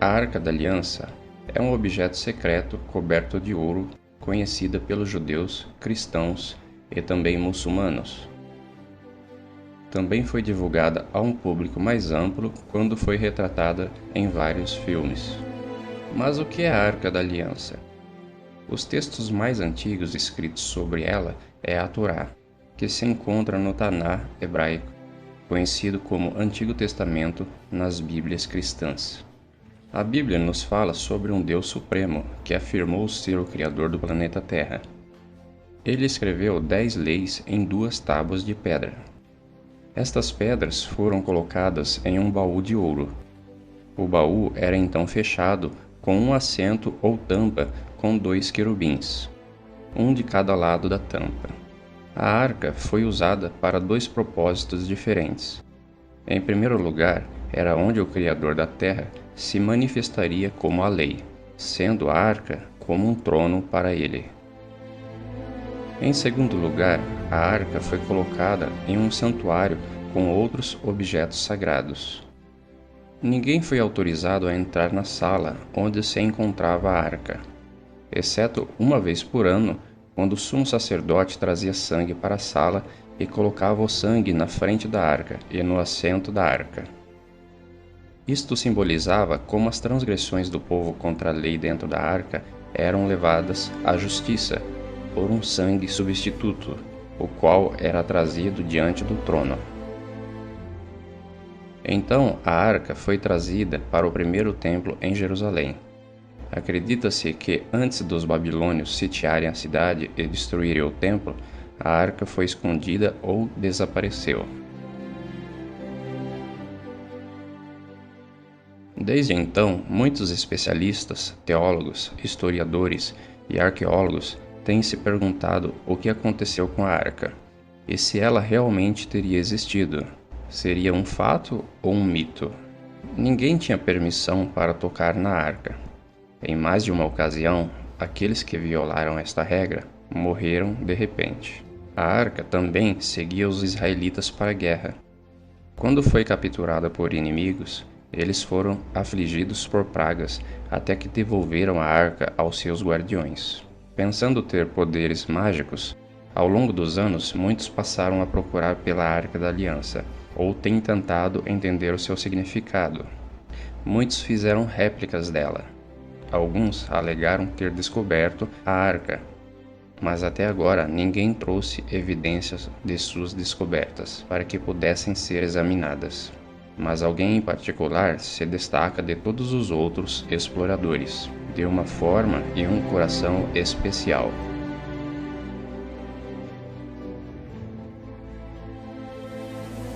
A Arca da Aliança é um objeto secreto coberto de ouro, conhecida pelos judeus, cristãos e também muçulmanos. Também foi divulgada a um público mais amplo quando foi retratada em vários filmes. Mas o que é a Arca da Aliança? Os textos mais antigos escritos sobre ela é a Torá, que se encontra no Taná hebraico, conhecido como Antigo Testamento nas Bíblias cristãs. A Bíblia nos fala sobre um Deus supremo que afirmou ser o Criador do planeta Terra. Ele escreveu 10 leis em 2 tábuas de pedra. Estas pedras foram colocadas em um baú de ouro. O baú era então fechado com um assento ou tampa com 2 querubins, um de cada lado da tampa. A arca foi usada para 2 propósitos diferentes. Em primeiro lugar, era onde o Criador da Terra se manifestaria como a lei, sendo a arca como um trono para ele. Em segundo lugar, a arca foi colocada em um santuário com outros objetos sagrados. Ninguém foi autorizado a entrar na sala onde se encontrava a arca, exceto uma vez por ano, quando o sumo sacerdote trazia sangue para a sala e colocava o sangue na frente da arca e no assento da arca. Isto simbolizava como as transgressões do povo contra a lei dentro da arca eram levadas à justiça por um sangue substituto, o qual era trazido diante do trono. Então a arca foi trazida para o primeiro templo em Jerusalém. Acredita-se que antes dos babilônios sitiarem a cidade e destruírem o templo, a arca foi escondida ou desapareceu. Desde então, muitos especialistas, teólogos, historiadores e arqueólogos têm se perguntado o que aconteceu com a arca e se ela realmente teria existido. Seria um fato ou um mito? Ninguém tinha permissão para tocar na arca. Em mais de uma ocasião, aqueles que violaram esta regra morreram de repente. A arca também seguia os israelitas para a guerra. Quando foi capturada por inimigos, eles foram afligidos por pragas até que devolveram a arca aos seus guardiões. Pensando ter poderes mágicos, ao longo dos anos muitos passaram a procurar pela Arca da Aliança, ou têm tentado entender o seu significado. Muitos fizeram réplicas dela. Alguns alegaram ter descoberto a arca, mas até agora ninguém trouxe evidências de suas descobertas para que pudessem ser examinadas. Mas alguém em particular se destaca de todos os outros exploradores, de uma forma e um coração especial.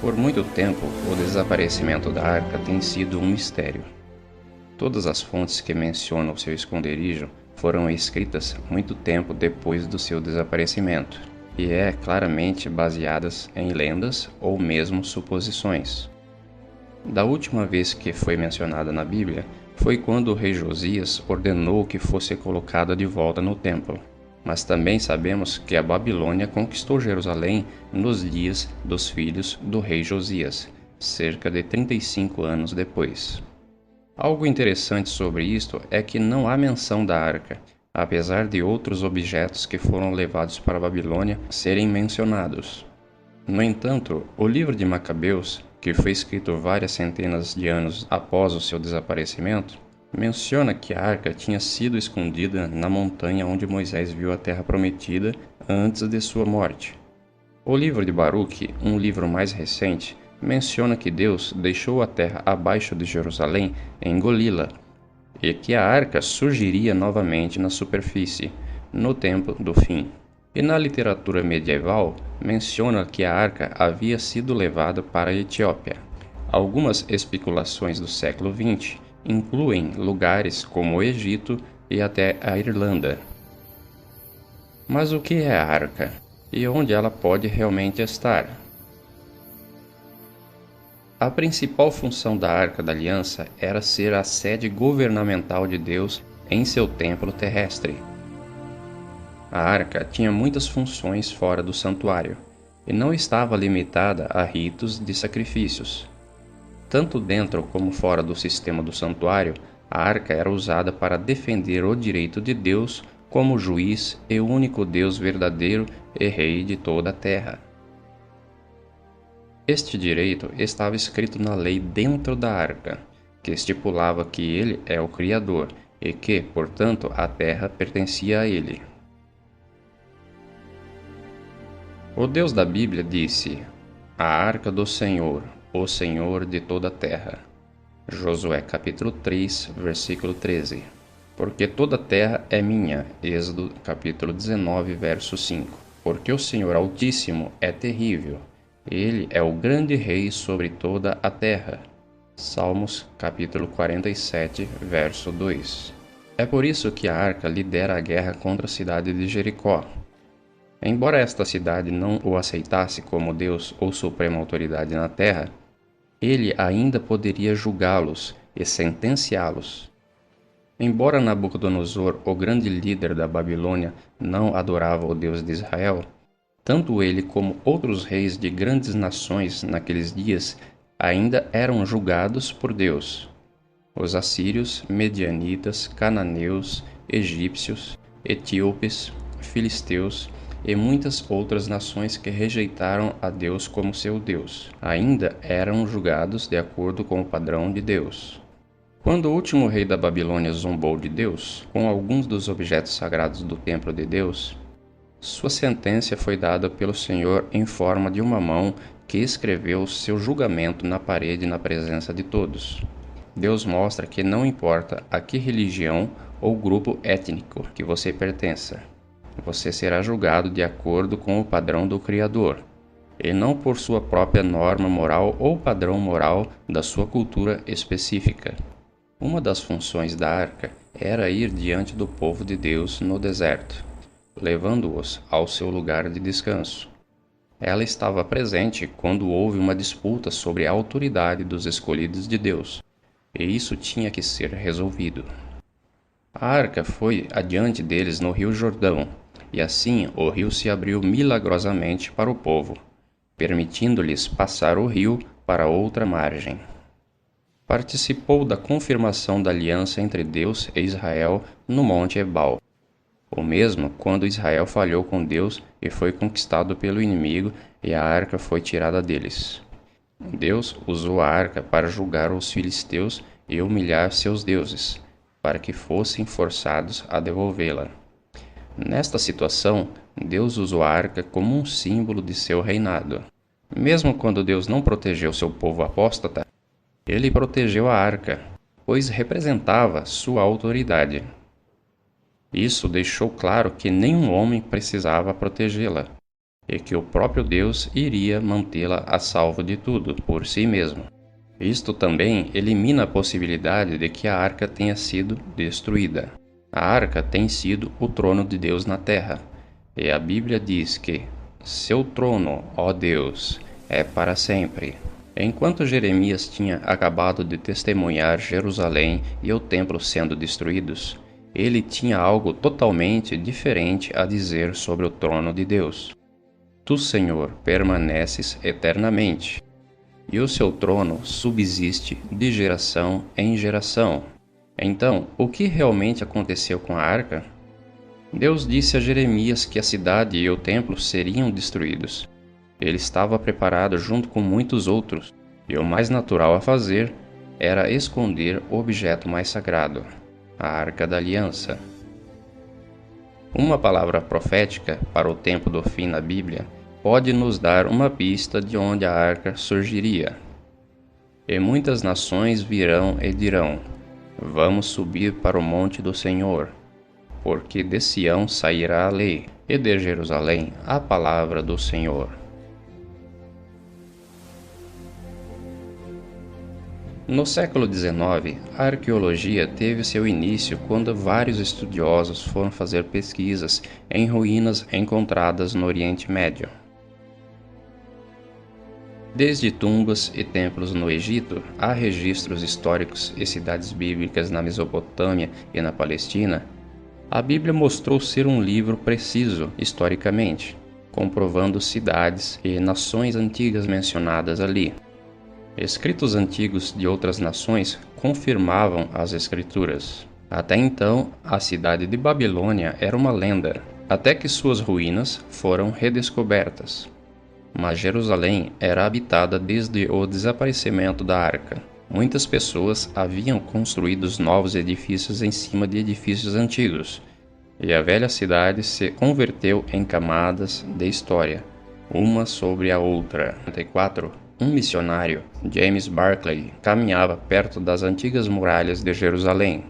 Por muito tempo, o desaparecimento da arca tem sido um mistério. Todas as fontes que mencionam seu esconderijo foram escritas muito tempo depois do seu desaparecimento, e claramente baseadas em lendas ou mesmo suposições. Da última vez que foi mencionada na Bíblia foi quando o rei Josias ordenou que fosse colocada de volta no templo. Mas também sabemos que a Babilônia conquistou Jerusalém nos dias dos filhos do rei Josias, cerca de 35 anos depois. Algo interessante sobre isto é que não há menção da arca, apesar de outros objetos que foram levados para a Babilônia serem mencionados. No entanto, o livro de Macabeus, que foi escrito várias centenas de anos após o seu desaparecimento, menciona que a arca tinha sido escondida na montanha onde Moisés viu a terra prometida antes de sua morte. O livro de Baruque, um livro mais recente, menciona que Deus deixou a terra abaixo de Jerusalém engoli-la e que a arca surgiria novamente na superfície, no tempo do fim. E na literatura medieval, menciona que a arca havia sido levada para a Etiópia. Algumas especulações do século XX incluem lugares como o Egito e até a Irlanda. Mas o que é a arca? E onde ela pode realmente estar? A principal função da Arca da Aliança era ser a sede governamental de Deus em seu templo terrestre. A arca tinha muitas funções fora do santuário e não estava limitada a ritos de sacrifícios. Tanto dentro como fora do sistema do santuário, A arca era usada para defender o direito de Deus como juiz e único Deus verdadeiro e rei de toda a terra. Este direito estava escrito na lei dentro da arca, que estipulava que ele é o Criador e que, portanto, a terra pertencia a ele. O Deus da Bíblia disse: "A arca do Senhor, o Senhor de toda a terra." Josué capítulo 3, versículo 13. Porque toda a terra é minha. Êxodo capítulo 19, verso 5. Porque o Senhor Altíssimo é terrível. Ele é o grande rei sobre toda a terra. Salmos capítulo 47, verso 2. É por isso que a arca lidera a guerra contra a cidade de Jericó. Embora esta cidade não o aceitasse como Deus ou suprema autoridade na terra, ele ainda poderia julgá-los e sentenciá-los. Embora Nabucodonosor, o grande líder da Babilônia, não adorava o Deus de Israel, tanto ele como outros reis de grandes nações naqueles dias ainda eram julgados por Deus. Os assírios, medianitas, cananeus, egípcios, etíopes, filisteus e muitas outras nações que rejeitaram a Deus como seu Deus, ainda eram julgados de acordo com o padrão de Deus. Quando o último rei da Babilônia zombou de Deus, com alguns dos objetos sagrados do templo de Deus, sua sentença foi dada pelo Senhor em forma de uma mão que escreveu seu julgamento na parede na presença de todos. Deus mostra que não importa a que religião ou grupo étnico que você pertença, você será julgado de acordo com o padrão do Criador, e não por sua própria norma moral ou padrão moral da sua cultura específica. Uma das funções da arca era ir diante do povo de Deus no deserto, levando-os ao seu lugar de descanso. Ela estava presente quando houve uma disputa sobre a autoridade dos escolhidos de Deus, e isso tinha que ser resolvido. A arca foi adiante deles no rio Jordão, e assim o rio se abriu milagrosamente para o povo, permitindo-lhes passar o rio para outra margem. Participou da confirmação da aliança entre Deus e Israel no Monte Ebal. O mesmo quando Israel falhou com Deus e foi conquistado pelo inimigo e a arca foi tirada deles. Deus usou a arca para julgar os filisteus e humilhar seus deuses, para que fossem forçados a devolvê-la. Nesta situação, Deus usou a arca como um símbolo de seu reinado. Mesmo quando Deus não protegeu seu povo apóstata, ele protegeu a arca, pois representava sua autoridade. Isso deixou claro que nenhum homem precisava protegê-la, e que o próprio Deus iria mantê-la a salvo de tudo por si mesmo. Isto também elimina a possibilidade de que a arca tenha sido destruída. A arca tem sido o trono de Deus na terra, e a Bíblia diz que seu trono, ó Deus, é para sempre. Enquanto Jeremias tinha acabado de testemunhar Jerusalém e o templo sendo destruídos, ele tinha algo totalmente diferente a dizer sobre o trono de Deus. Tu, Senhor, permaneces eternamente, e o seu trono subsiste de geração em geração. Então, o que realmente aconteceu com a arca? Deus disse a Jeremias que a cidade e o templo seriam destruídos. Ele estava preparado junto com muitos outros, e o mais natural a fazer era esconder o objeto mais sagrado, a Arca da Aliança. Uma palavra profética para o tempo do fim na Bíblia pode nos dar uma pista de onde a arca surgiria. E muitas nações virão e dirão: Vamos subir para o monte do Senhor, porque de Sião sairá a lei, e de Jerusalém a palavra do Senhor. No século XIX, a arqueologia teve seu início quando vários estudiosos foram fazer pesquisas em ruínas encontradas no Oriente Médio. Desde tumbas e templos no Egito, a registros históricos e cidades bíblicas na Mesopotâmia e na Palestina, a Bíblia mostrou ser um livro preciso historicamente, comprovando cidades e nações antigas mencionadas ali. Escritos antigos de outras nações confirmavam as escrituras. Até então, a cidade de Babilônia era uma lenda, até que suas ruínas foram redescobertas. Mas Jerusalém era habitada desde o desaparecimento da arca. Muitas pessoas haviam construído novos edifícios em cima de edifícios antigos, e a velha cidade se converteu em camadas de história, uma sobre a outra. Em 1994, um missionário, James Barclay, caminhava perto das antigas muralhas de Jerusalém,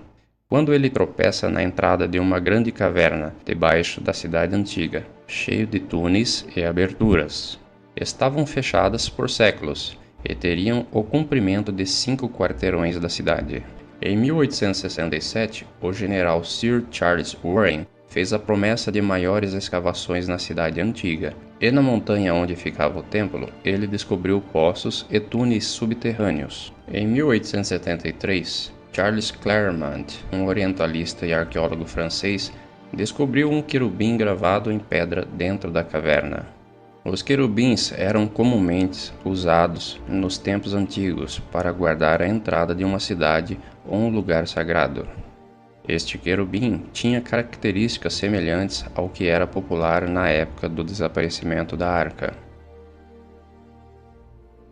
quando ele tropeça na entrada de uma grande caverna debaixo da cidade antiga, cheio de túneis e aberturas. Estavam fechadas por séculos e teriam o comprimento de 5 quarteirões da cidade. Em 1867, o general Sir Charles Warren fez a promessa de maiores escavações na cidade antiga, e na montanha onde ficava o templo, ele descobriu poços e túneis subterrâneos. Em 1873, Charles Claremont, um orientalista e arqueólogo francês, descobriu um querubim gravado em pedra dentro da caverna. Os querubins eram comumente usados nos tempos antigos para guardar a entrada de uma cidade ou um lugar sagrado. Este querubim tinha características semelhantes ao que era popular na época do desaparecimento da arca.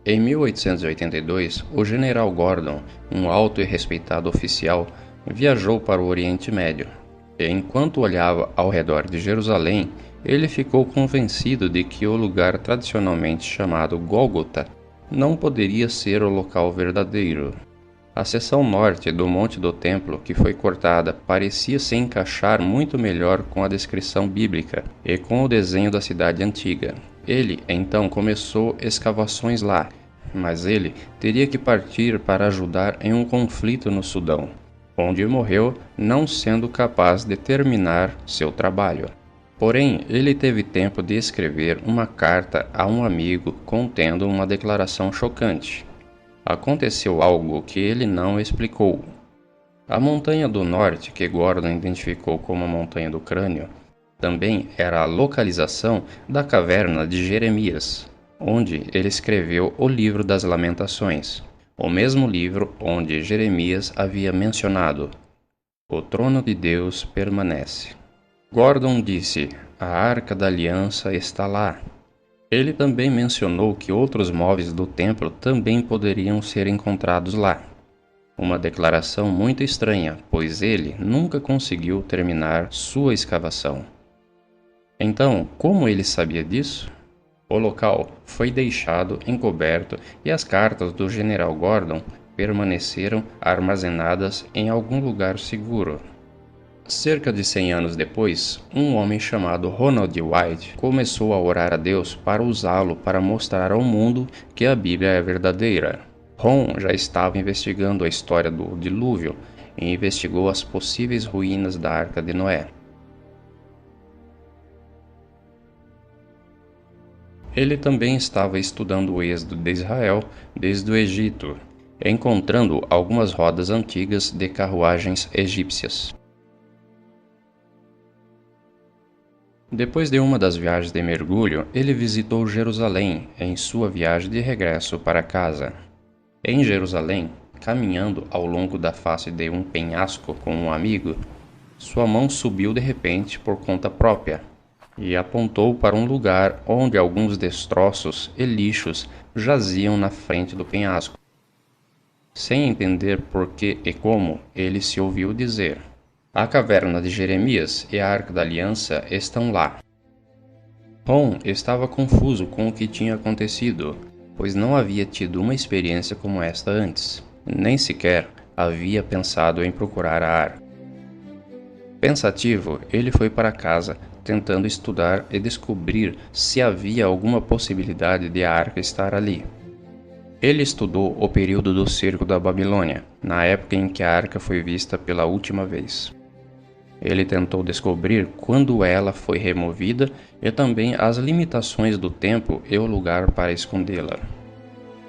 Em 1882, o general Gordon, um alto e respeitado oficial, viajou para o Oriente Médio, e enquanto olhava ao redor de Jerusalém, ele ficou convencido de que o lugar tradicionalmente chamado Gólgota não poderia ser o local verdadeiro. A seção norte do Monte do Templo que foi cortada parecia se encaixar muito melhor com a descrição bíblica e com o desenho da cidade antiga. Ele então começou escavações lá, mas ele teria que partir para ajudar em um conflito no Sudão, onde morreu não sendo capaz de terminar seu trabalho. Porém, ele teve tempo de escrever uma carta a um amigo contendo uma declaração chocante. Aconteceu algo que ele não explicou. A montanha do norte, que Gordon identificou como a Montanha do Crânio, também era a localização da caverna de Jeremias, onde ele escreveu o livro das Lamentações, o mesmo livro onde Jeremias havia mencionado: "O trono de Deus permanece." Gordon disse: "A Arca da Aliança está lá." Ele também mencionou que outros móveis do templo também poderiam ser encontrados lá. Uma declaração muito estranha, pois ele nunca conseguiu terminar sua escavação. Então, como ele sabia disso? O local foi deixado encoberto e as cartas do general Gordon permaneceram armazenadas em algum lugar seguro. Cerca de 100 anos depois, um homem chamado Ronald White começou a orar a Deus para usá-lo para mostrar ao mundo que a Bíblia é verdadeira. Ron já estava investigando a história do dilúvio e investigou as possíveis ruínas da Arca de Noé. Ele também estava estudando o êxodo de Israel desde o Egito, encontrando algumas rodas antigas de carruagens egípcias. Depois de uma das viagens de mergulho, ele visitou Jerusalém em sua viagem de regresso para casa. Em Jerusalém, caminhando ao longo da face de um penhasco com um amigo, sua mão subiu de repente por conta própria e apontou para um lugar onde alguns destroços e lixos jaziam na frente do penhasco. Sem entender por que e como, ele se ouviu dizer: "A caverna de Jeremias e a Arca da Aliança estão lá." Ron estava confuso com o que tinha acontecido, pois não havia tido uma experiência como esta antes. Nem sequer havia pensado em procurar a arca. Pensativo, ele foi para casa, tentando estudar e descobrir se havia alguma possibilidade de a arca estar ali. Ele estudou o período do cerco da Babilônia, na época em que a arca foi vista pela última vez. Ele tentou descobrir quando ela foi removida e também as limitações do tempo e o lugar para escondê-la.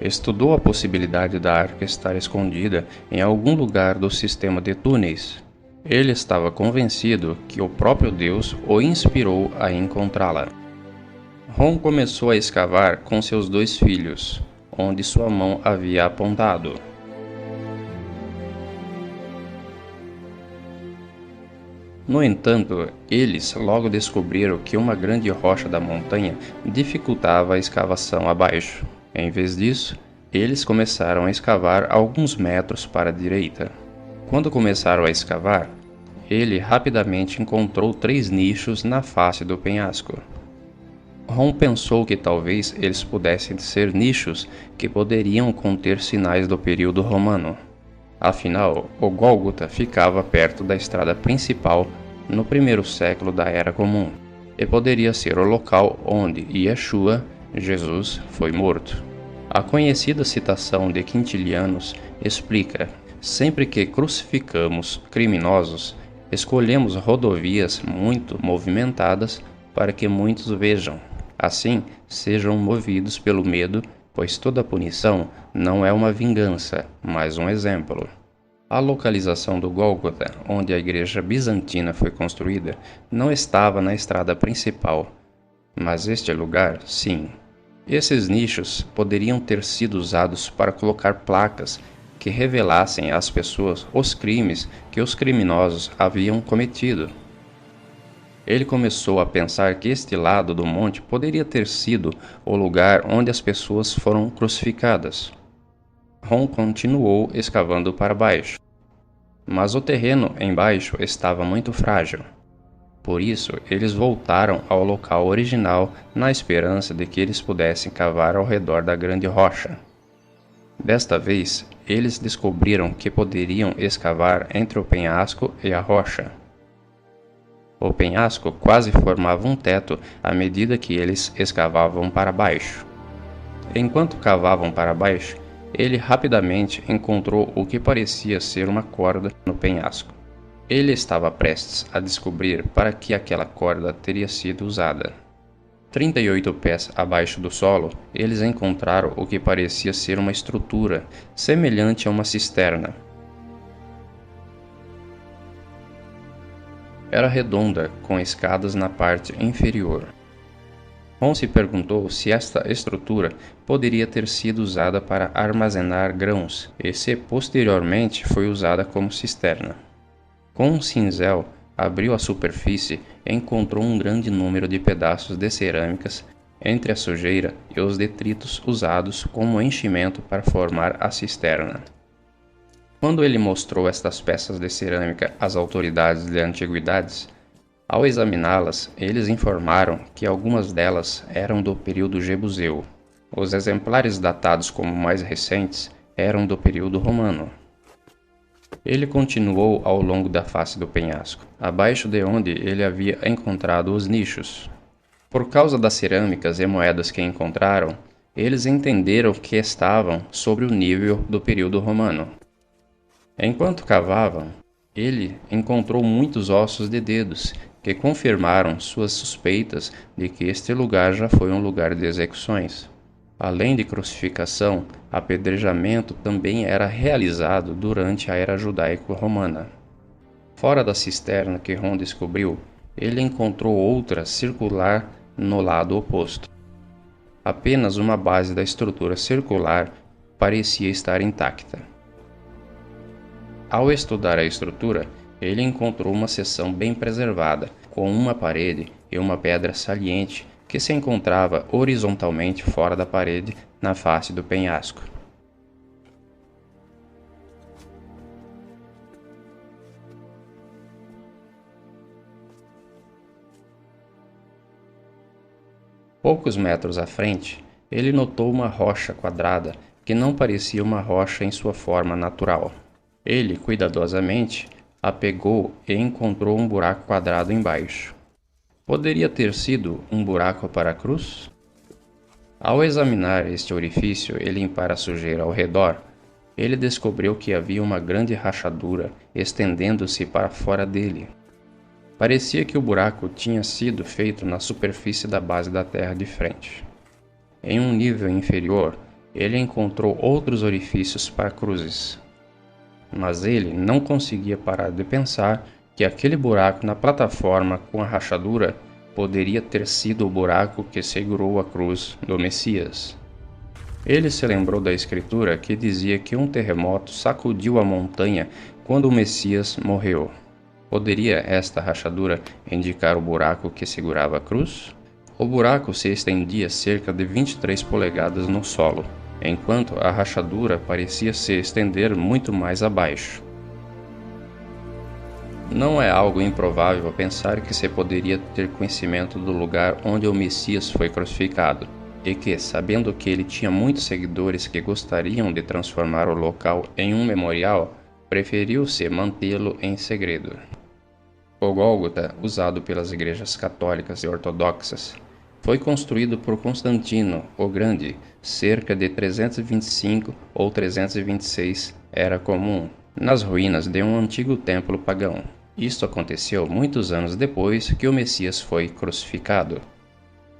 Estudou a possibilidade da arca estar escondida em algum lugar do sistema de túneis. Ele estava convencido que o próprio Deus o inspirou a encontrá-la. Ron começou a escavar com seus 2 filhos, onde sua mão havia apontado. No entanto, eles logo descobriram que uma grande rocha da montanha dificultava a escavação abaixo. Em vez disso, eles começaram a escavar alguns metros para a direita. Quando começaram a escavar, ele rapidamente encontrou 3 nichos na face do penhasco. Ron pensou que talvez eles pudessem ser nichos que poderiam conter sinais do período romano. Afinal, o Gólgota ficava perto da estrada principal no primeiro século da Era Comum, e poderia ser o local onde Yeshua, Jesus, foi morto. A conhecida citação de Quintilianos explica: sempre que crucificamos criminosos, escolhemos rodovias muito movimentadas para que muitos vejam. Assim, sejam movidos pelo medo, pois toda punição não é uma vingança, mas um exemplo. A localização do Gólgota, onde a igreja bizantina foi construída, não estava na estrada principal, mas este lugar, sim. Esses nichos poderiam ter sido usados para colocar placas que revelassem às pessoas os crimes que os criminosos haviam cometido. Ele começou a pensar que este lado do monte poderia ter sido o lugar onde as pessoas foram crucificadas. Ron continuou escavando para baixo, mas o terreno embaixo estava muito frágil. Por isso, eles voltaram ao local original na esperança de que eles pudessem cavar ao redor da grande rocha. Desta vez, eles descobriram que poderiam escavar entre o penhasco e a rocha. O penhasco quase formava um teto à medida que eles escavavam para baixo. Enquanto cavavam para baixo, ele rapidamente encontrou o que parecia ser uma corda no penhasco. Ele estava prestes a descobrir para que aquela corda teria sido usada. 38 pés abaixo do solo, eles encontraram o que parecia ser uma estrutura semelhante a uma cisterna. Era redonda, com escadas na parte inferior. Ron se perguntou se esta estrutura poderia ter sido usada para armazenar grãos e se posteriormente foi usada como cisterna. Com um cinzel, abriu a superfície e encontrou um grande número de pedaços de cerâmicas entre a sujeira e os detritos usados como enchimento para formar a cisterna. Quando ele mostrou estas peças de cerâmica às autoridades de antiguidades, ao examiná-las, eles informaram que algumas delas eram do período jebuseu. Os exemplares datados como mais recentes eram do período romano. Ele continuou ao longo da face do penhasco, abaixo de onde ele havia encontrado os nichos. Por causa das cerâmicas e moedas que encontraram, eles entenderam que estavam sobre o nível do período romano. Enquanto cavavam, ele encontrou muitos ossos de dedos que confirmaram suas suspeitas de que este lugar já foi um lugar de execuções. Além de crucificação, apedrejamento também era realizado durante a era judaico-romana. Fora da cisterna que Ron descobriu, ele encontrou outra circular no lado oposto. Apenas uma base da estrutura circular parecia estar intacta. Ao estudar a estrutura, ele encontrou uma seção bem preservada, com uma parede e uma pedra saliente que se encontrava horizontalmente fora da parede na face do penhasco. Poucos metros à frente, ele notou uma rocha quadrada que não parecia uma rocha em sua forma natural. Ele, cuidadosamente, a pegou e encontrou um buraco quadrado embaixo. Poderia ter sido um buraco para a cruz? Ao examinar este orifício e limpar a sujeira ao redor, ele descobriu que havia uma grande rachadura estendendo-se para fora dele. Parecia que o buraco tinha sido feito na superfície da base da terra de frente. Em um nível inferior, ele encontrou outros orifícios para cruzes. Mas ele não conseguia parar de pensar que aquele buraco na plataforma com a rachadura poderia ter sido o buraco que segurou a cruz do Messias. Ele se lembrou da escritura que dizia que um terremoto sacudiu a montanha quando o Messias morreu. Poderia esta rachadura indicar o buraco que segurava a cruz? O buraco se estendia cerca de 23 polegadas no solo, enquanto a rachadura parecia se estender muito mais abaixo. Não é algo improvável pensar que se poderia ter conhecimento do lugar onde o Messias foi crucificado, e que, sabendo que ele tinha muitos seguidores que gostariam de transformar o local em um memorial, preferiu-se mantê-lo em segredo. O Gólgota, usado pelas igrejas católicas e ortodoxas, foi construído por Constantino o Grande cerca de 325 ou 326 era comum, nas ruínas de um antigo templo pagão. Isto aconteceu muitos anos depois que o Messias foi crucificado.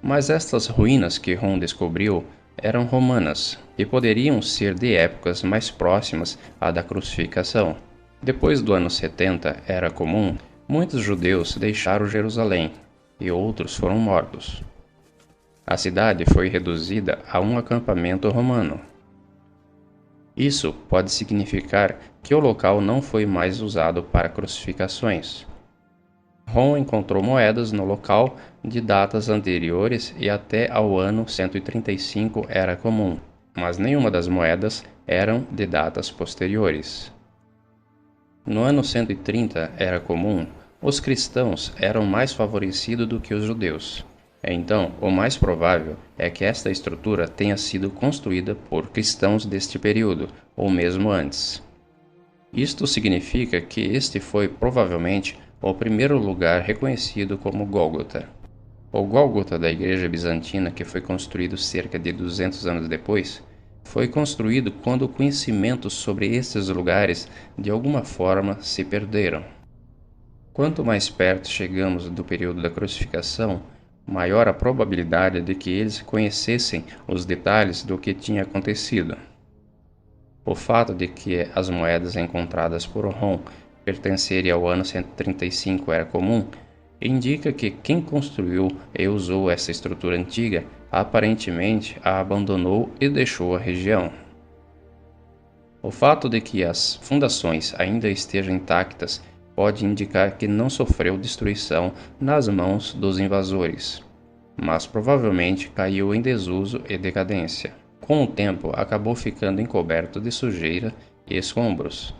Mas estas ruínas que Rom descobriu eram romanas e poderiam ser de épocas mais próximas à da crucificação. Depois do ano 70 era comum, muitos judeus deixaram Jerusalém e outros foram mortos. A cidade foi reduzida a um acampamento romano. Isso pode significar que o local não foi mais usado para crucificações. Rom encontrou moedas no local de datas anteriores e até ao ano 135 era comum, mas nenhuma das moedas eram de datas posteriores. No ano 130 era comum, os cristãos eram mais favorecidos do que os judeus. Então, o mais provável é que esta estrutura tenha sido construída por cristãos deste período, ou mesmo antes. Isto significa que este foi provavelmente o primeiro lugar reconhecido como Gólgota. O Gólgota da Igreja Bizantina, que foi construído cerca de 200 anos depois, foi construído quando o conhecimento sobre estes lugares de alguma forma se perderam. Quanto mais perto chegamos do período da crucificação, maior a probabilidade de que eles conhecessem os detalhes do que tinha acontecido. O fato de que as moedas encontradas por Rom pertencerem ao ano 135 era comum, indica que quem construiu e usou essa estrutura antiga aparentemente a abandonou e deixou a região. O fato de que as fundações ainda estejam intactas pode indicar que não sofreu destruição nas mãos dos invasores, mas provavelmente caiu em desuso e decadência. Com o tempo, acabou ficando encoberto de sujeira e escombros.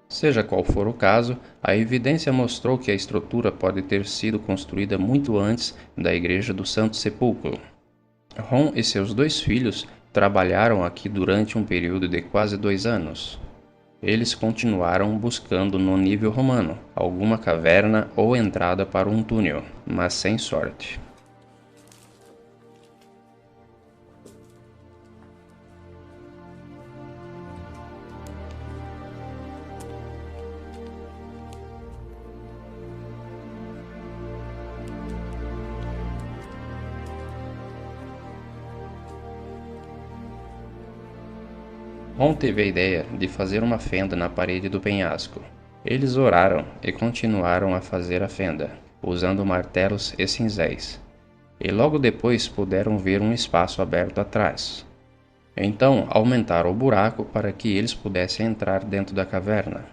Seja qual for o caso, a evidência mostrou que a estrutura pode ter sido construída muito antes da Igreja do Santo Sepulcro. Rom e seus 2 filhos trabalharam aqui durante um período de quase 2 anos. Eles continuaram buscando no nível romano alguma caverna ou entrada para um túnel, mas sem sorte. Rom teve a ideia de fazer uma fenda na parede do penhasco. Eles oraram e continuaram a fazer a fenda, usando martelos e cinzéis. E logo depois puderam ver um espaço aberto atrás. Então aumentaram o buraco para que eles pudessem entrar dentro da caverna.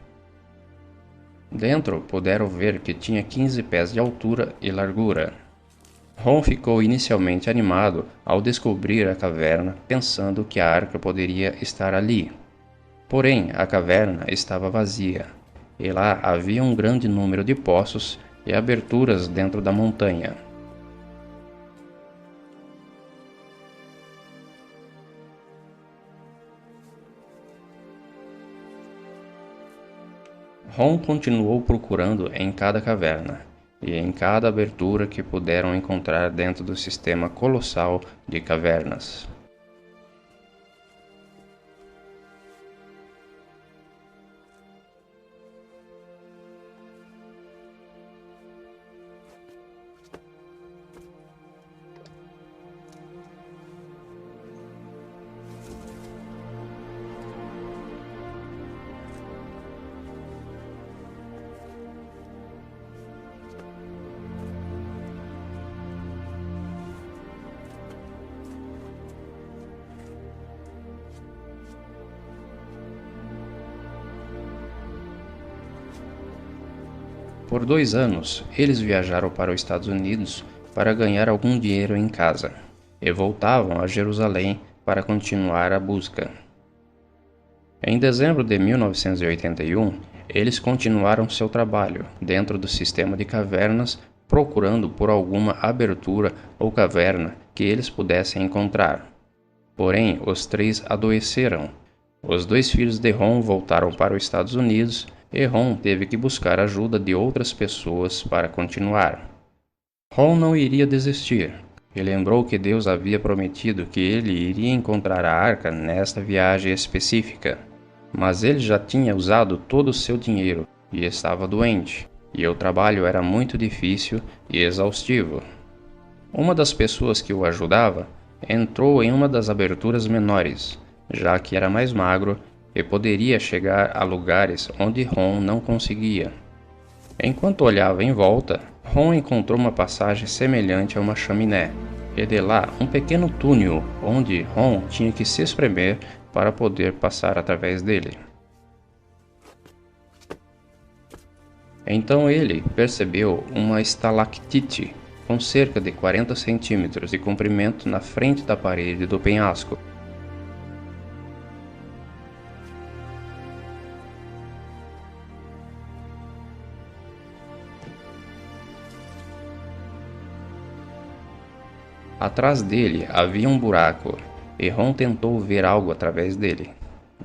Dentro puderam ver que tinha 15 pés de altura e largura. Rom ficou inicialmente animado ao descobrir a caverna, pensando que a arca poderia estar ali. Porém, a caverna estava vazia, e lá havia um grande número de poços e aberturas dentro da montanha. Rom continuou procurando em cada caverna e em cada abertura que puderam encontrar dentro do sistema colossal de cavernas. Por 2 anos, eles viajaram para os Estados Unidos para ganhar algum dinheiro em casa, e voltavam a Jerusalém para continuar a busca. Em dezembro de 1981, eles continuaram seu trabalho dentro do sistema de cavernas, procurando por alguma abertura ou caverna que eles pudessem encontrar. Porém, os 3 adoeceram. Os 2 filhos de Ron voltaram para os Estados Unidos e Ron teve que buscar ajuda de outras pessoas para continuar. Ron não iria desistir. E lembrou que Deus havia prometido que ele iria encontrar a arca nesta viagem específica. Mas ele já tinha usado todo o seu dinheiro e estava doente, e o trabalho era muito difícil e exaustivo. Uma das pessoas que o ajudava entrou em uma das aberturas menores, já que era mais magro e poderia chegar a lugares onde Ron não conseguia. Enquanto olhava em volta, Ron encontrou uma passagem semelhante a uma chaminé, e de lá um pequeno túnel onde Ron tinha que se espremer para poder passar através dele. Então ele percebeu uma estalactite com cerca de 40 centímetros de comprimento na frente da parede do penhasco. Atrás dele havia um buraco, e Ron tentou ver algo através dele,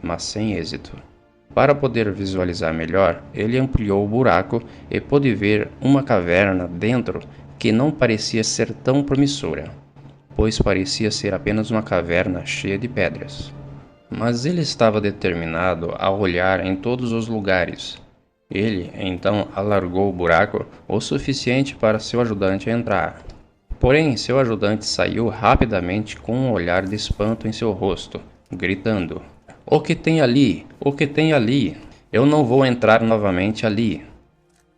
mas sem êxito. Para poder visualizar melhor, ele ampliou o buraco e pôde ver uma caverna dentro que não parecia ser tão promissora, pois parecia ser apenas uma caverna cheia de pedras. Mas ele estava determinado a olhar em todos os lugares. Ele, então, alargou o buraco o suficiente para seu ajudante entrar. Porém, seu ajudante saiu rapidamente com um olhar de espanto em seu rosto, gritando: "O que tem ali? O que tem ali? Eu não vou entrar novamente ali."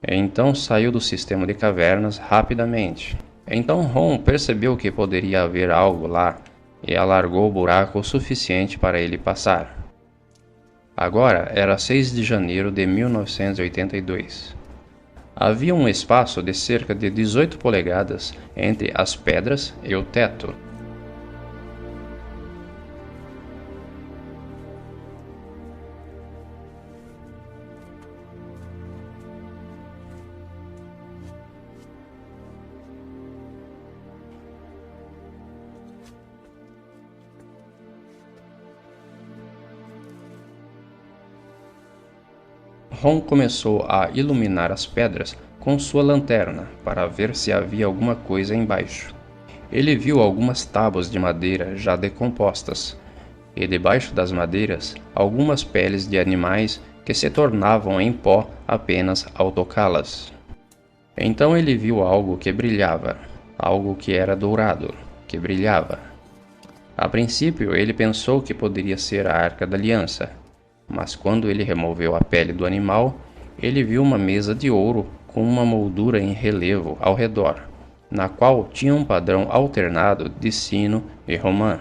Então saiu do sistema de cavernas rapidamente. Então Ron percebeu que poderia haver algo lá e alargou o buraco o suficiente para ele passar. Agora era 6 de janeiro de 1982. Havia um espaço de cerca de 18 polegadas entre as pedras e o teto. Ron começou a iluminar as pedras com sua lanterna para ver se havia alguma coisa embaixo. Ele viu algumas tábuas de madeira já decompostas, e debaixo das madeiras algumas peles de animais que se tornavam em pó apenas ao tocá-las. Então ele viu algo que brilhava, algo que era dourado, que brilhava. A princípio ele pensou que poderia ser a Arca da Aliança, mas quando ele removeu a pele do animal, ele viu uma mesa de ouro com uma moldura em relevo ao redor, na qual tinha um padrão alternado de sino e romã.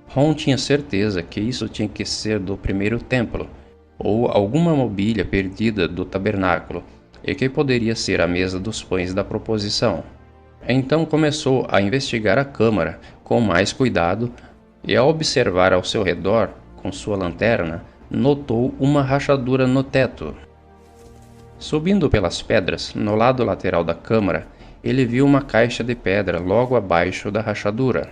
Ron tinha certeza que isso tinha que ser do primeiro templo, ou alguma mobília perdida do tabernáculo, e que poderia ser a mesa dos pães da proposição. Então começou a investigar a câmara com mais cuidado, e ao observar ao seu redor com sua lanterna, notou uma rachadura no teto. Subindo pelas pedras, no lado lateral da câmara, ele viu uma caixa de pedra logo abaixo da rachadura.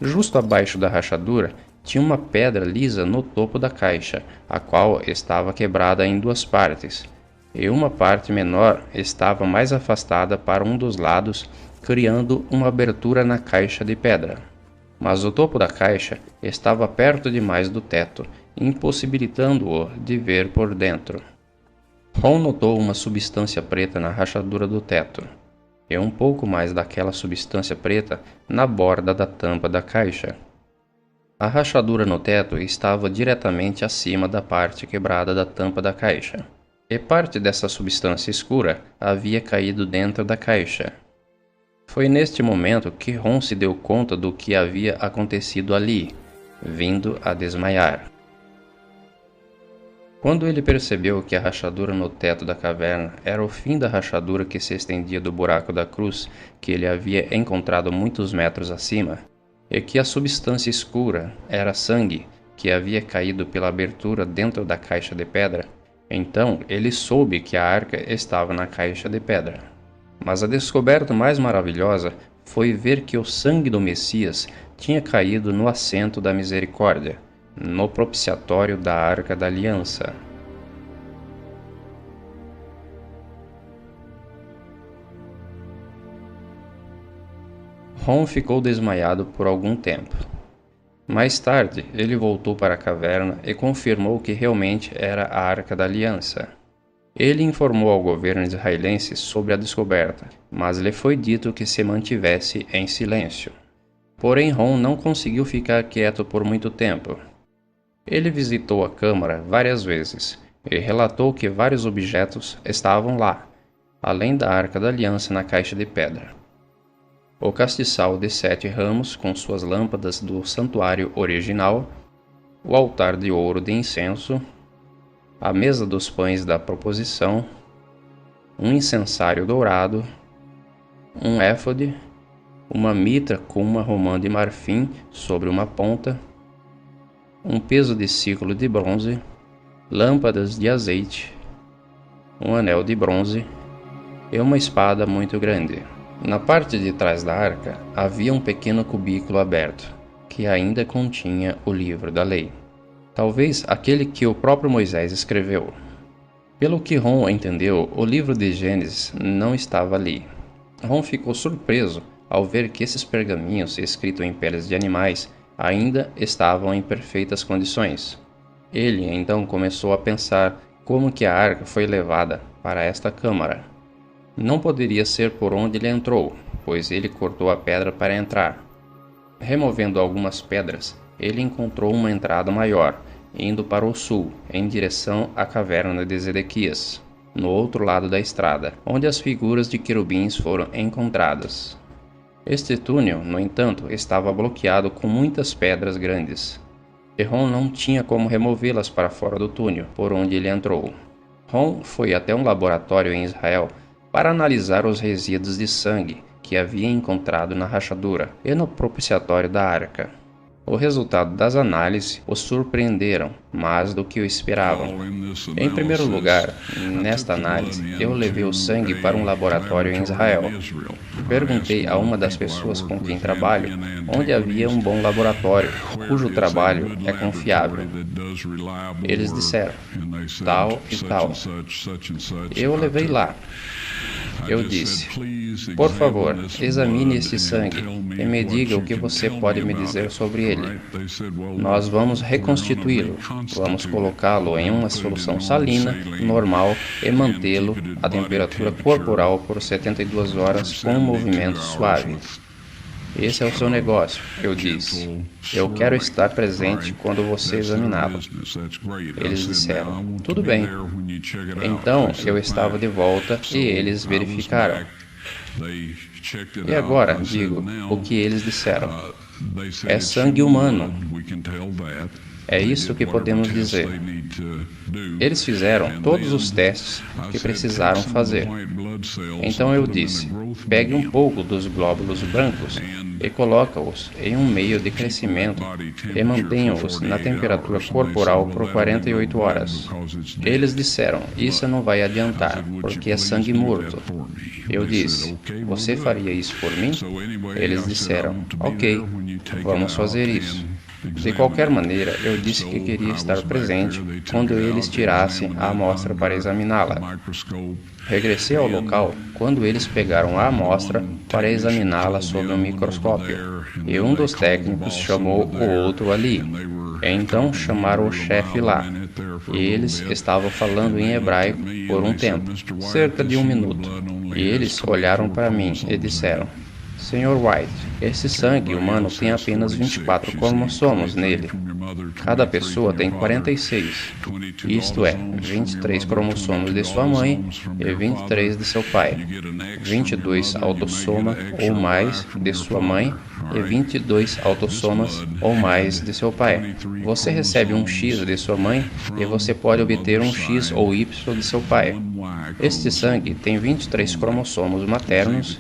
Justo abaixo da rachadura, tinha uma pedra lisa no topo da caixa, a qual estava quebrada em 2 partes, e uma parte menor estava mais afastada para um dos lados, criando uma abertura na caixa de pedra. Mas o topo da caixa estava perto demais do teto, impossibilitando-o de ver por dentro. Ron notou uma substância preta na rachadura do teto, e um pouco mais daquela substância preta na borda da tampa da caixa. A rachadura no teto estava diretamente acima da parte quebrada da tampa da caixa, e parte dessa substância escura havia caído dentro da caixa. Foi neste momento que Ron se deu conta do que havia acontecido ali, vindo a desmaiar. Quando ele percebeu que a rachadura no teto da caverna era o fim da rachadura que se estendia do buraco da cruz que ele havia encontrado muitos metros acima, e que a substância escura era sangue que havia caído pela abertura dentro da caixa de pedra, então ele soube que a arca estava na caixa de pedra. Mas a descoberta mais maravilhosa foi ver que o sangue do Messias tinha caído no assento da misericórdia, no propiciatório da Arca da Aliança. Ron ficou desmaiado por algum tempo. Mais tarde, ele voltou para a caverna e confirmou que realmente era a Arca da Aliança. Ele informou ao governo israelense sobre a descoberta, mas lhe foi dito que se mantivesse em silêncio. Porém, Ron não conseguiu ficar quieto por muito tempo. Ele visitou a câmara várias vezes e relatou que vários objetos estavam lá, além da Arca da Aliança na caixa de pedra. O castiçal de 7 ramos com suas lâmpadas do santuário original, o altar de ouro de incenso, a mesa dos pães da proposição, um incensário dourado, um éfode, uma mitra com uma romã de marfim sobre uma ponta, um peso de ciclo de bronze, lâmpadas de azeite, um anel de bronze e uma espada muito grande. Na parte de trás da arca havia um pequeno cubículo aberto, que ainda continha o livro da lei. Talvez aquele que o próprio Moisés escreveu. Pelo que Ron entendeu, o livro de Gênesis não estava ali. Ron ficou surpreso ao ver que esses pergaminhos escritos em peles de animais ainda estavam em perfeitas condições. Ele então começou a pensar como que a arca foi levada para esta câmara. Não poderia ser por onde ele entrou, pois ele cortou a pedra para entrar. Removendo algumas pedras, ele encontrou uma entrada maior, indo para o sul, em direção à caverna de Zedequias, no outro lado da estrada, onde as figuras de querubins foram encontradas. Este túnel, no entanto, estava bloqueado com muitas pedras grandes. E Ron não tinha como removê-las para fora do túnel, por onde ele entrou. Ron foi até um laboratório em Israel para analisar os resíduos de sangue que havia encontrado na rachadura e no propiciatório da arca. O resultado das análises o surpreenderam mais do que o esperavam. Em primeiro lugar, nesta análise, eu levei o sangue para um laboratório em Israel. Perguntei a uma das pessoas com quem trabalho onde havia um bom laboratório, cujo trabalho é confiável. Eles disseram, tal e tal. Eu o levei lá. Eu disse, por favor, examine este sangue e me diga o que você pode me dizer sobre ele. Nós vamos reconstituí-lo, vamos colocá-lo em uma solução salina, normal e mantê-lo a temperatura corporal por 72 horas com um movimento suave. Esse é o seu negócio, eu disse. Eu quero estar presente quando você examiná-lo. Eles disseram, tudo bem. Então eu estava de volta e eles verificaram. E agora, digo, o que eles disseram? É sangue humano. É isso que podemos dizer. Eles fizeram todos os testes que precisaram fazer. Então eu disse, pegue um pouco dos glóbulos brancos e coloca-os em um meio de crescimento e mantenha-os na temperatura corporal por 48 horas. Eles disseram, isso não vai adiantar, porque é sangue morto. Eu disse, você faria isso por mim? Eles disseram, ok, vamos fazer isso. De qualquer maneira, eu disse que queria estar presente quando eles tirassem a amostra para examiná-la. Regressei ao local quando eles pegaram a amostra para examiná-la sob um microscópio, e um dos técnicos chamou o outro ali. Então chamaram o chefe lá, e eles estavam falando em hebraico por um tempo, cerca de 1 minuto, e eles olharam para mim e disseram, Sr. White, esse sangue humano tem apenas 24 cromossomos nele. Cada pessoa tem 46, isto é, 23 cromossomos de sua mãe e 23 de seu pai, 22 autossoma ou mais de sua mãe e 22 autossomas ou mais de seu pai. Você recebe um X de sua mãe e você pode obter um X ou Y de seu pai. Este sangue tem 23 cromossomos maternos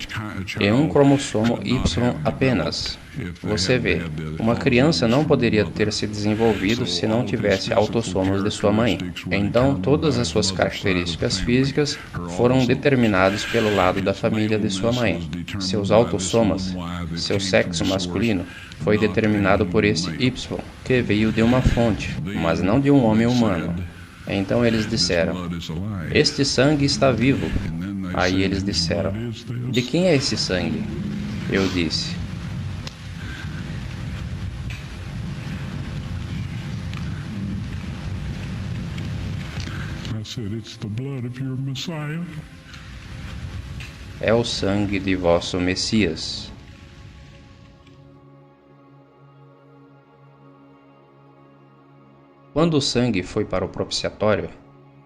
e um cromossomo Y apenas. Você vê, uma criança não poderia ter se desenvolvido se não tivesse autossomos de sua mãe. Então, todas as suas características físicas foram determinadas pelo lado da família de sua mãe. Seus autossomas, seu sexo masculino, foi determinado por esse Y, que veio de uma fonte, mas não de um homem humano. Então eles disseram, este sangue está vivo. Aí eles disseram, de quem é esse sangue? Eu disse, é o sangue de vosso Messias. Quando o sangue foi para o propiciatório,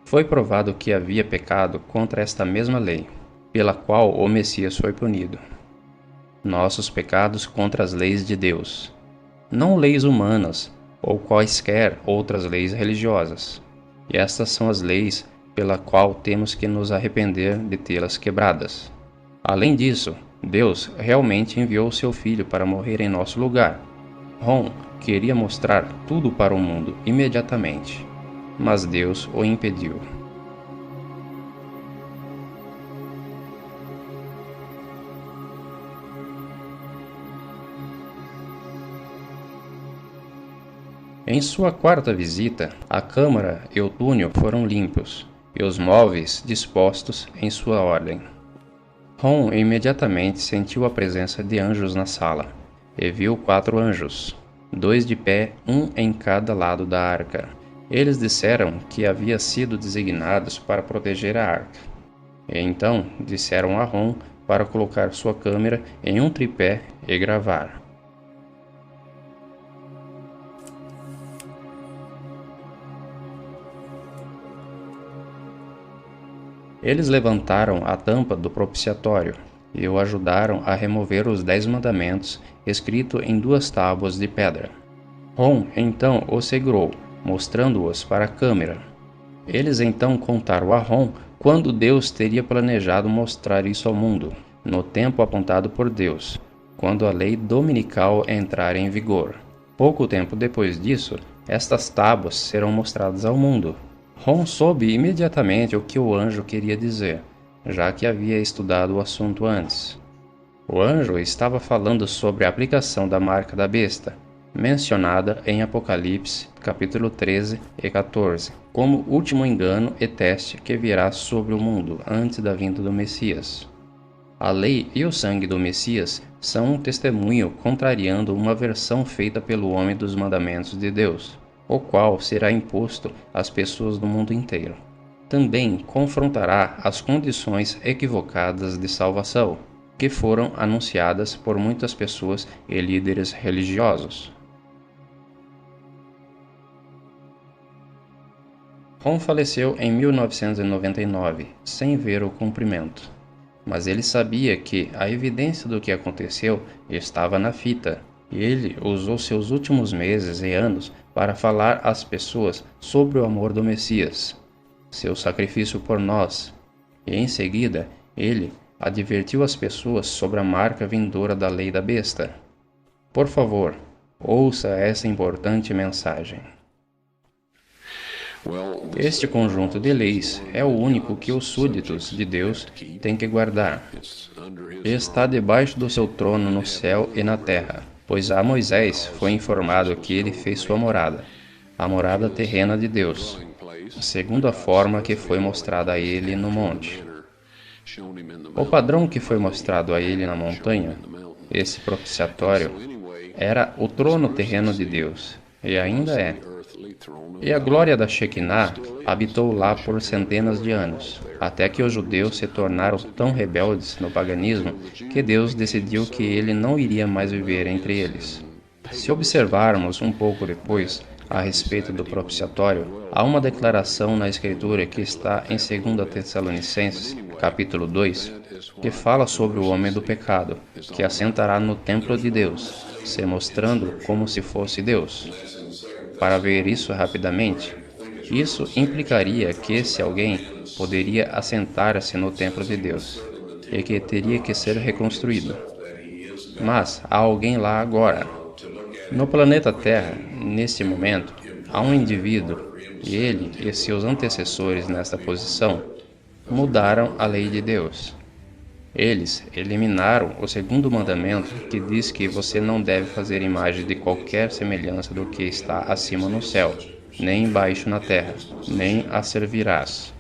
foi provado que havia pecado contra esta mesma lei, pela qual o Messias foi punido. Nossos pecados contra as leis de Deus, não leis humanas ou quaisquer outras leis religiosas. E estas são as leis pela qual temos que nos arrepender de tê-las quebradas. Além disso, Deus realmente enviou seu Filho para morrer em nosso lugar. Ron queria mostrar tudo para o mundo imediatamente, mas Deus o impediu. Em sua quarta visita, a câmara e o túnel foram limpos, e os móveis dispostos em sua ordem. Ron imediatamente sentiu a presença de anjos na sala, e viu 4 anjos, 2 de pé, um em cada lado da arca. Eles disseram que haviam sido designados para proteger a arca. E então disseram a Ron para colocar sua câmera em um tripé e gravar. Eles levantaram a tampa do propiciatório e o ajudaram a remover os 10 mandamentos escritos em 2 tábuas de pedra. Ron então os segurou, mostrando-os para a câmera. Eles então contaram a Ron quando Deus teria planejado mostrar isso ao mundo, no tempo apontado por Deus, quando a lei dominical entrar em vigor. Pouco tempo depois disso, estas tábuas serão mostradas ao mundo. Ron soube imediatamente o que o anjo queria dizer, já que havia estudado o assunto antes. O anjo estava falando sobre a aplicação da marca da besta, mencionada em Apocalipse, capítulo 13 e 14, como último engano e teste que virá sobre o mundo antes da vinda do Messias. A lei e o sangue do Messias são um testemunho contrariando uma versão feita pelo homem dos mandamentos de Deus, o qual será imposto às pessoas do mundo inteiro. Também confrontará as condições equivocadas de salvação, que foram anunciadas por muitas pessoas e líderes religiosos. Ron faleceu em 1999, sem ver o cumprimento. Mas ele sabia que a evidência do que aconteceu estava na fita, e ele usou seus últimos meses e anos para falar às pessoas sobre o amor do Messias, seu sacrifício por nós, e em seguida ele advertiu as pessoas sobre a marca vindoura da lei da besta. Por favor, ouça essa importante mensagem. Este conjunto de leis é o único que os súditos de Deus têm que guardar. Está debaixo do seu trono no céu e na terra, pois a Moisés foi informado que ele fez sua morada, a morada terrena de Deus, segundo a forma que foi mostrada a ele no monte. O padrão que foi mostrado a ele na montanha, esse propiciatório, era o trono terreno de Deus, e ainda é. E a glória da Shekinah habitou lá por centenas de anos, até que os judeus se tornaram tão rebeldes no paganismo que Deus decidiu que ele não iria mais viver entre eles. Se observarmos um pouco depois, a respeito do propiciatório, há uma declaração na Escritura que está em 2 Tessalonicenses, capítulo 2, que fala sobre o homem do pecado, que assentará no templo de Deus, se mostrando como se fosse Deus. Para ver isso rapidamente, isso implicaria que esse alguém poderia assentar-se no templo de Deus, e que teria que ser reconstruído. Mas há alguém lá agora. No planeta Terra, neste momento, há um indivíduo, e ele e seus antecessores nesta posição mudaram a lei de Deus. Eles eliminaram o segundo mandamento, que diz que você não deve fazer imagem de qualquer semelhança do que está acima no céu, nem embaixo na terra, nem a servirás.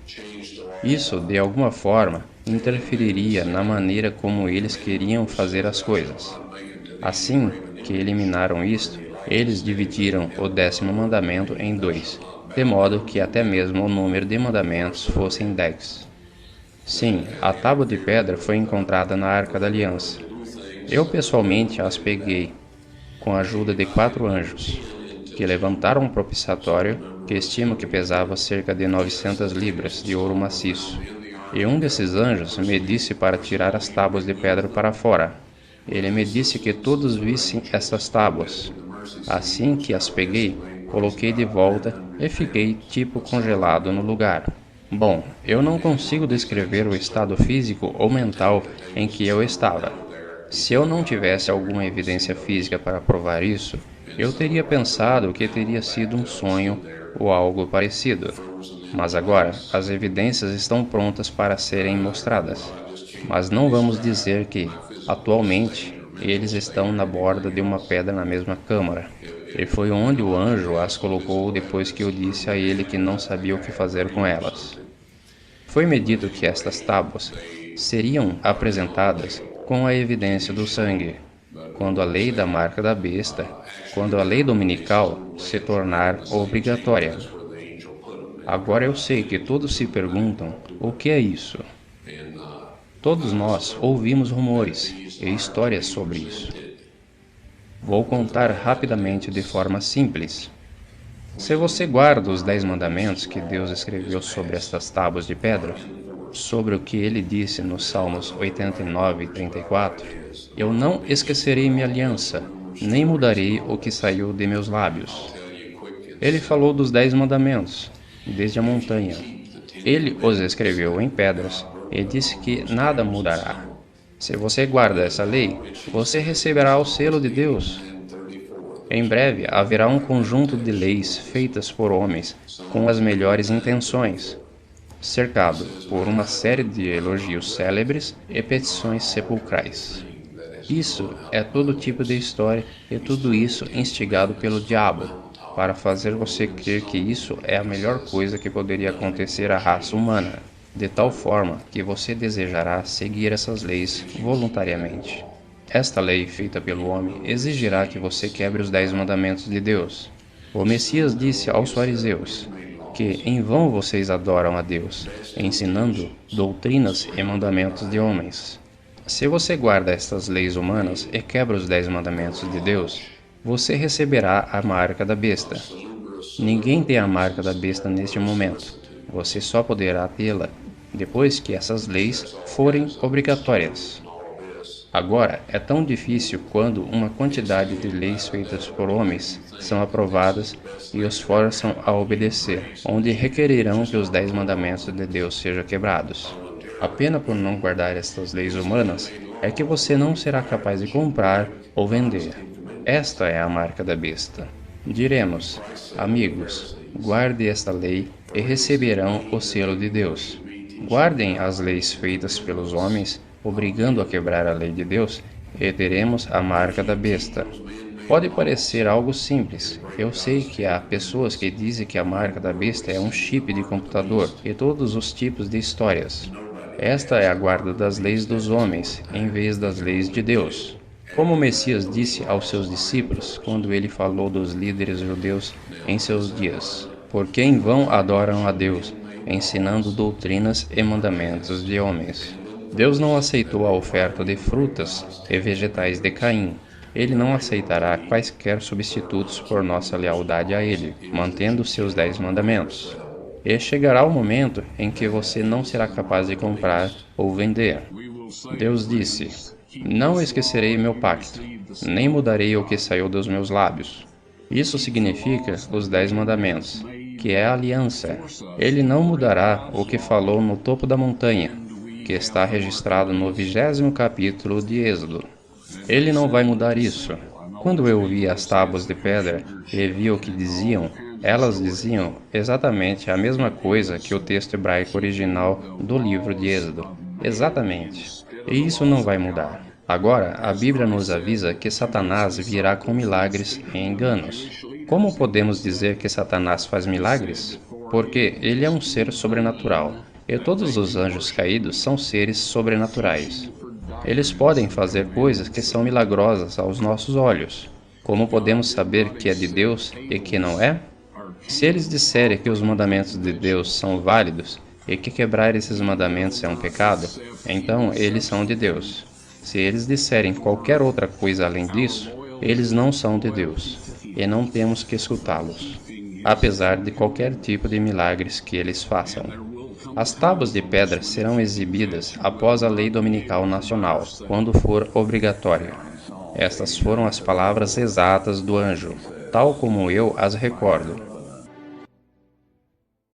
Isso, de alguma forma, interferiria na maneira como eles queriam fazer as coisas. Assim que eliminaram isto, eles dividiram o 10º mandamento em 2, de modo que até mesmo o número de mandamentos fossem 10. Sim, a tábua de pedra foi encontrada na Arca da Aliança. Eu pessoalmente as peguei, com a ajuda de 4 anjos, que levantaram um propiciatório que estimo que pesava cerca de 900 libras de ouro maciço. E um desses anjos me disse para tirar as tábuas de pedra para fora. Ele me disse que todos vissem essas tábuas. Assim que as peguei, coloquei de volta e fiquei tipo congelado no lugar. Bom, eu não consigo descrever o estado físico ou mental em que eu estava. Se eu não tivesse alguma evidência física para provar isso, eu teria pensado que teria sido um sonho ou algo parecido. Mas agora, as evidências estão prontas para serem mostradas. Mas não vamos dizer que, atualmente, eles estão na borda de uma pedra na mesma câmara. E foi onde o anjo as colocou depois que eu disse a ele que não sabia o que fazer com elas. Foi-me dito que estas tábuas seriam apresentadas com a evidência do sangue, quando a lei da marca da besta, quando a lei dominical se tornar obrigatória. Agora eu sei que todos se perguntam, o que é isso? Todos nós ouvimos rumores e histórias sobre isso. Vou contar rapidamente de forma simples. Se você guarda os 10 mandamentos que Deus escreveu sobre estas tábuas de pedra, sobre o que ele disse nos Salmos 89 e 34, eu não esquecerei minha aliança, nem mudarei o que saiu de meus lábios. Ele falou dos 10 mandamentos, desde a montanha. Ele os escreveu em pedras e disse que nada mudará. Se você guarda essa lei, você receberá o selo de Deus. Em breve haverá um conjunto de leis feitas por homens com as melhores intenções, cercado por uma série de elogios célebres e petições sepulcrais. Isso é todo tipo de história e tudo isso instigado pelo diabo, para fazer você crer que isso é a melhor coisa que poderia acontecer à raça humana, de tal forma que você desejará seguir essas leis voluntariamente. Esta lei feita pelo homem exigirá que você quebre os 10 mandamentos de Deus. O Messias disse aos fariseus que em vão vocês adoram a Deus, ensinando doutrinas e mandamentos de homens. Se você guarda estas leis humanas e quebra os 10 mandamentos de Deus, você receberá a marca da besta. Ninguém tem a marca da besta neste momento. Você só poderá tê-la depois que essas leis forem obrigatórias. Agora, é tão difícil quando uma quantidade de leis feitas por homens são aprovadas e os forçam a obedecer, onde requerirão que os 10 mandamentos de Deus sejam quebrados. A pena por não guardar estas leis humanas é que você não será capaz de comprar ou vender. Esta é a marca da besta. Diremos, amigos, guarde esta lei e receberão o selo de Deus. Guardem as leis feitas pelos homens, obrigando a quebrar a lei de Deus, e teremos a marca da besta. Pode parecer algo simples. Eu sei que há pessoas que dizem que a marca da besta é um chip de computador e todos os tipos de histórias. Esta é a guarda das leis dos homens, em vez das leis de Deus. Como o Messias disse aos seus discípulos quando ele falou dos líderes judeus em seus dias, porque em vão adoram a Deus, ensinando doutrinas e mandamentos de homens. Deus não aceitou a oferta de frutas e vegetais de Caim, Ele não aceitará quaisquer substitutos por nossa lealdade a Ele, mantendo seus 10 mandamentos. E chegará o momento em que você não será capaz de comprar ou vender. Deus disse: Não esquecerei meu pacto, nem mudarei o que saiu dos meus lábios. Isso significa os 10 mandamentos, que é a aliança. Ele não mudará o que falou no topo da montanha, que está registrado no 20º capítulo de Êxodo. Ele não vai mudar isso. Quando eu vi as tábuas de pedra e vi o que diziam, elas diziam exatamente a mesma coisa que o texto hebraico original do livro de Êxodo. Exatamente. E isso não vai mudar. Agora, a Bíblia nos avisa que Satanás virá com milagres e enganos. Como podemos dizer que Satanás faz milagres? Porque ele é um ser sobrenatural, e todos os anjos caídos são seres sobrenaturais. Eles podem fazer coisas que são milagrosas aos nossos olhos. Como podemos saber que é de Deus e que não é? Se eles disserem que os mandamentos de Deus são válidos e que quebrar esses mandamentos é um pecado, então eles são de Deus. Se eles disserem qualquer outra coisa além disso, eles não são de Deus, e não temos que escutá-los, apesar de qualquer tipo de milagres que eles façam. As tábuas de pedra serão exibidas após a lei dominical nacional, quando for obrigatória. Estas foram as palavras exatas do anjo, tal como eu as recordo.